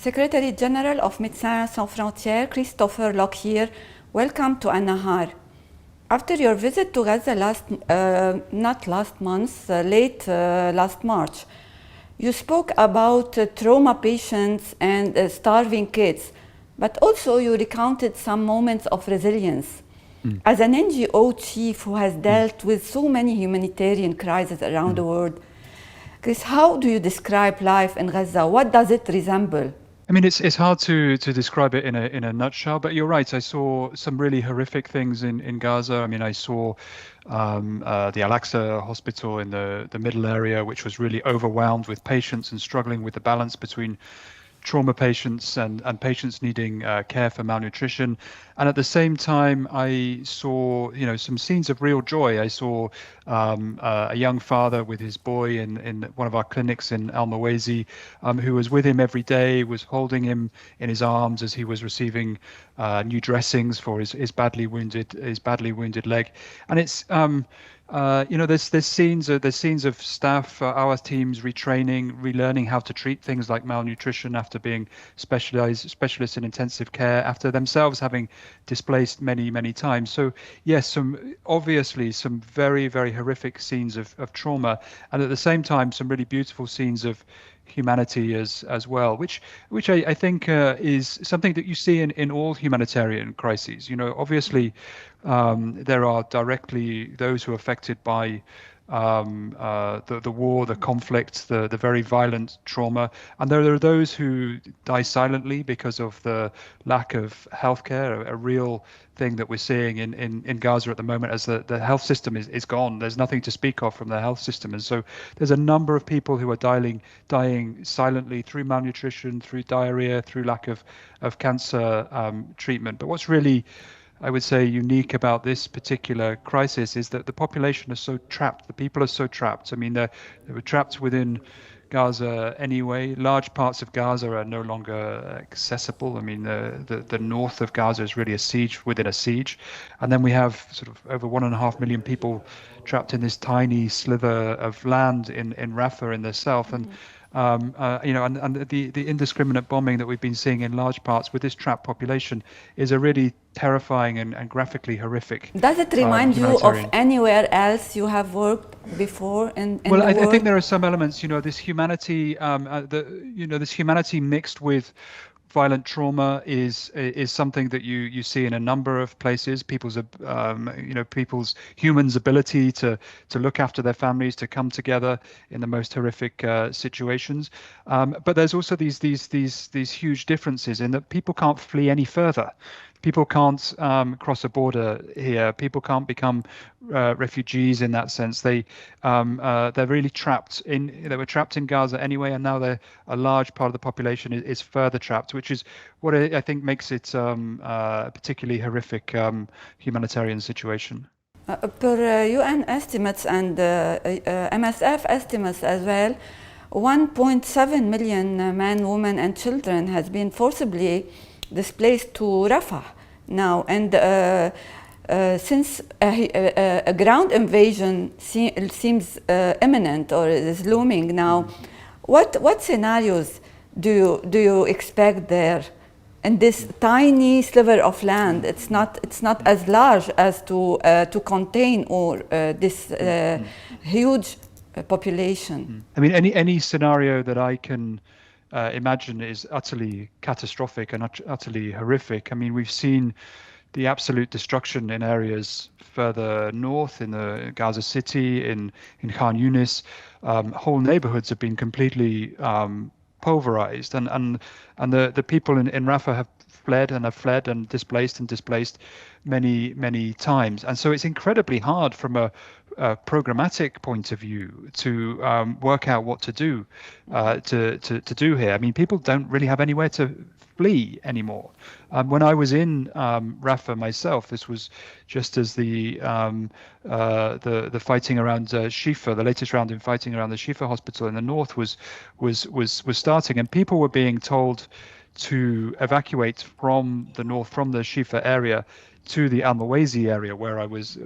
Secretary General of Médecins Sans Frontières, Krestófar Lókíér, welcome to الن.ار. After your visit to Gaza late last March, you spoke about trauma patients and starving kids, but also you recounted some moments of resilience. As an NGO chief who has dealt with so many humanitarian crises around the world, Chris, how do you describe life in Gaza? What does it resemble? I mean, it's hard to describe it in a nutshell, but you're right. I saw some really horrific things in Gaza. I mean, I saw the Al-Aqsa hospital in the middle area, which was really overwhelmed with patients and struggling with the balance between trauma patients and patients needing care for malnutrition. And at the same time, I saw, some scenes of real joy. I saw a young father with his boy in one of our clinics in Al-Mawasi, who was with him every day, was holding him in his arms as he was receiving new dressings for his badly wounded leg. And it's there's scenes of staff, our teams retraining, relearning how to treat things like malnutrition after being specialists in intensive care, after themselves having displaced many times. So yes, some very, very horrific scenes of trauma, and at the same time some really beautiful scenes of humanity as well, which I think is something that you see in all humanitarian crises. Obviously there are directly those who are affected by the war, the conflict, the very violent trauma, and there are those who die silently because of the lack of healthcare, a real thing that we're seeing in Gaza at the moment, as the health system is gone. There's nothing to speak of from the health system, and so there's a number of people who are dying silently through malnutrition, through diarrhea, through lack of cancer treatment. But what's really, I would say, unique about this particular crisis is that the population is so trapped. The people are so trapped. I mean, they were trapped within Gaza anyway. Large parts of Gaza are no longer accessible. I mean, the north of Gaza is really a siege within a siege. And then we have sort of over 1.5 million people trapped in this tiny sliver of land in Rafah in the south. And and the indiscriminate bombing that we've been seeing in large parts with this trapped population is a really terrifying and graphically horrific. Does it remind you of anywhere else you have worked before in well, the world? I think there are some elements, this humanity, this humanity mixed with violent trauma is something that you see in a number of places. Humans' ability to look after their families, to come together in the most horrific situations. But there's also these huge differences in that people can't flee any further. People can't cross a border here. People can't become refugees in that sense. They're really trapped they were trapped in Gaza anyway, and now a large part of the population is further trapped, which is what I think makes it a particularly horrific humanitarian situation. Per UN estimates and MSF estimates as well, 1.7 million men, women and children has been forcibly displaced to Rafah now, and since a ground invasion seems imminent or is looming now, what scenarios do you expect there in this tiny sliver of land? It's not as large as to contain or this huge population. I mean, any scenario that I can imagine is utterly catastrophic and utterly horrific. I mean, we've seen the absolute destruction in areas further north, in the Gaza City, in Khan Yunis. Whole neighborhoods have been completely pulverized, and the people in Rafah have fled and displaced many times. And so it's incredibly hard from a programmatic point of view to work out what to do to do here. I mean, people don't really have anywhere to flee anymore. When I was in Rafah myself, this was just as the fighting around Shifa, the latest round in fighting around the Shifa hospital in the north was starting, and people were being told to evacuate from the north, from the Shifa area, to the Al-Mawasi area where I was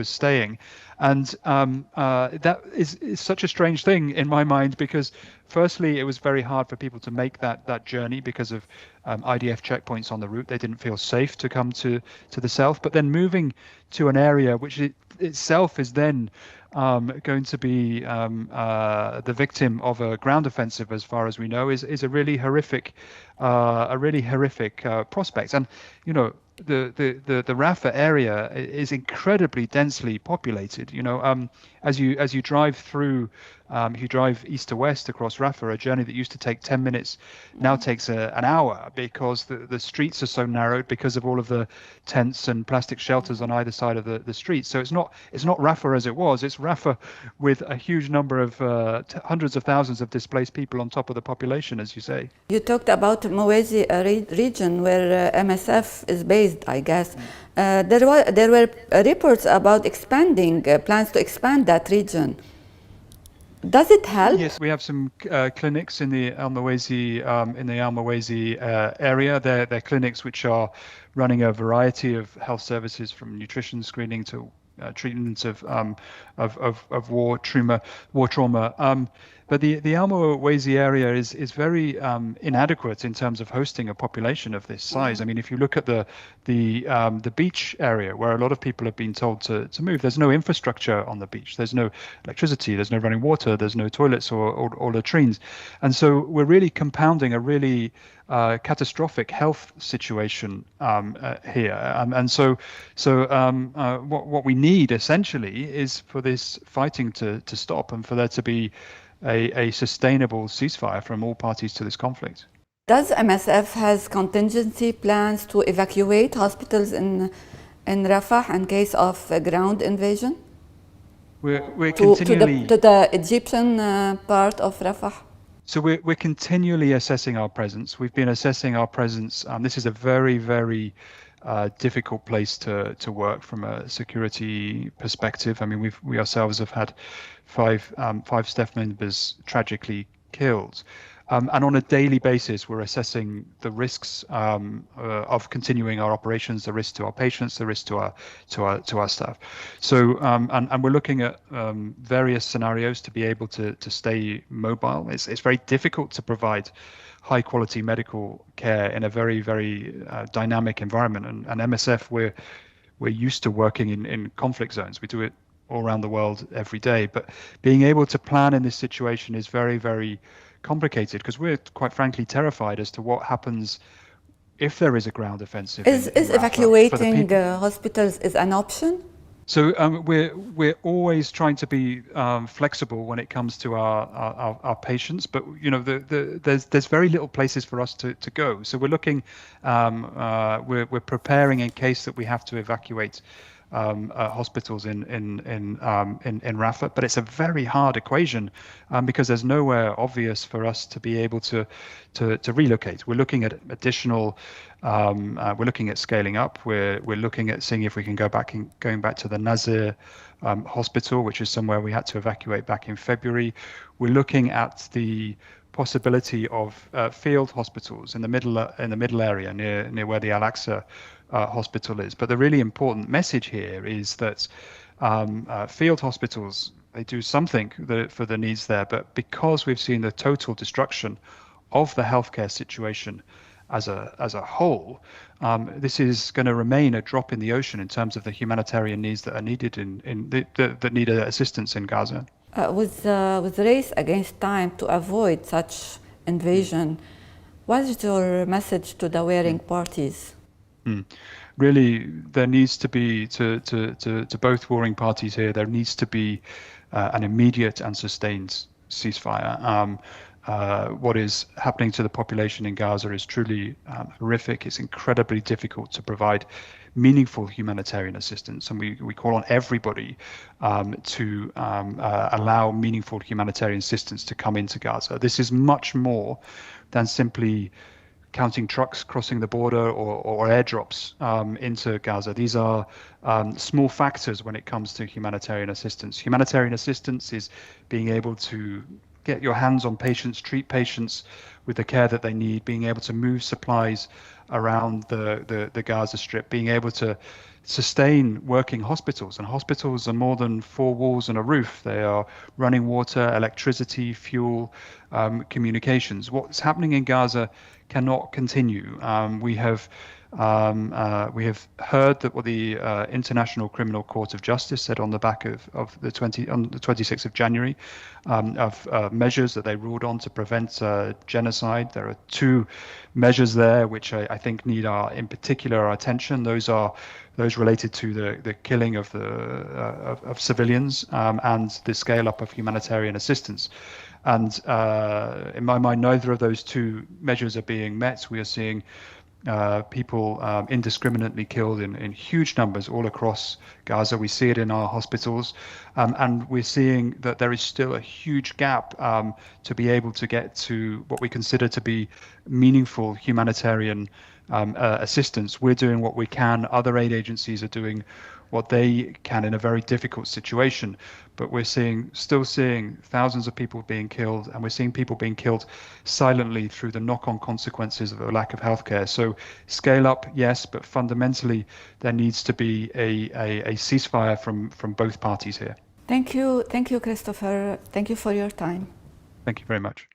staying, and that is such a strange thing in my mind, because firstly, it was very hard for people to make that journey because of IDF checkpoints on the route. They didn't feel safe to come to the south, but then moving to an area which itself is then going to be the victim of a ground offensive, as far as we know, is a really horrific prospect. And the Rafah area is incredibly densely populated. As you drive through, if you drive east to west across Rafah, a journey that used to take 10 minutes now takes an hour, because the streets are so narrowed because of all of the tents and plastic shelters on either side of the street. So it's not Rafah as it was. It's Rafah with a huge number of hundreds of thousands of displaced people on top of the population, as you say. You talked about Mawasi region where MSF is based, I guess. There were reports about plans to expand that region. Does it help? Yes, we have some clinics in the Al-Mawasi area. They're clinics which are running a variety of health services, from nutrition screening to treatment of war trauma. But the Al-Mawasi area is very inadequate in terms of hosting a population of this size. I mean, if you look at the beach area, where a lot of people have been told to move, there's no infrastructure on the beach. There's no electricity, there's no running water, there's no toilets or latrines. And so we're really compounding a really catastrophic health situation here. And so what we need essentially is for this fighting to stop, and for there to be a sustainable ceasefire from all parties to this conflict. Does MSF has contingency plans to evacuate hospitals in Rafah in case of a ground invasion? We're continually to the Egyptian part of Rafah? So we're continually assessing our presence. We've been assessing our presence. This is a very, very difficult place to work from a security perspective. I mean, we ourselves have had five staff members tragically killed. And on a daily basis, we're assessing the risks of continuing our operations, the risk to our patients, the risk to our staff. So and we're looking at various scenarios to be able to stay mobile. It's very difficult to provide high quality medical care in a very, very dynamic environment. And MSF, we're used to working in conflict zones. We do it all around the world every day. But being able to plan in this situation is very, very complicated, because we're quite frankly terrified as to what happens if there is a ground offensive. Is evacuating hospitals is an option? So we're always trying to be flexible when it comes to our patients, but there's very little places for us to go. So we're looking, we're preparing in case that we have to evacuate hospitals in Rafah, but it's a very hard equation because there's nowhere obvious for us to be able to relocate. We're looking at additional. We're looking at scaling up. We're looking at seeing if we can going back to the Nazir hospital, which is somewhere we had to evacuate back in February. We're looking at the possibility of field hospitals in the middle area near where the Al-Aqsa hospital is. But the really important message here is that field hospitals, they do something for the needs there, but because we've seen the total destruction of the healthcare situation as a whole, this is going to remain a drop in the ocean in terms of the humanitarian needs that are needed that need assistance in Gaza. With the race against time to avoid such invasion, what is your message to the warring parties? Really, there needs to be to both warring parties here. There needs to be an immediate and sustained ceasefire. What is happening to the population in Gaza is truly horrific. It's incredibly difficult to provide meaningful humanitarian assistance, and we call on everybody to allow meaningful humanitarian assistance to come into Gaza. This is much more than simply counting trucks crossing the border or airdrops into Gaza. These are small factors when it comes to humanitarian assistance. Humanitarian assistance is being able to get your hands on patients, treat patients with the care that they need, being able to move supplies around the Gaza Strip, being able to sustain working hospitals. And hospitals are more than four walls and a roof. They are running water, electricity, fuel, communications. What's happening in Gaza cannot continue. We have heard that what the International Criminal Court of Justice said on the back of the 26th of January, of measures that they ruled on to prevent genocide. There are two measures there which I think need in particular our attention. Those are those related to the killing of civilians and the scale up of humanitarian assistance. And in my mind, neither of those two measures are being met. We are seeing people indiscriminately killed in huge numbers all across Gaza. We see it in our hospitals, and we're seeing that there is still a huge gap to be able to get to what we consider to be meaningful humanitarian assistance. We're doing what we can. Other aid agencies are doing what they can in a very difficult situation, but we're still seeing thousands of people being killed, and we're seeing people being killed silently through the knock-on consequences of a lack of healthcare. So scale up, yes, but fundamentally there needs to be a ceasefire from both parties here. Thank you, Christopher. Thank you for your time. Thank you very much.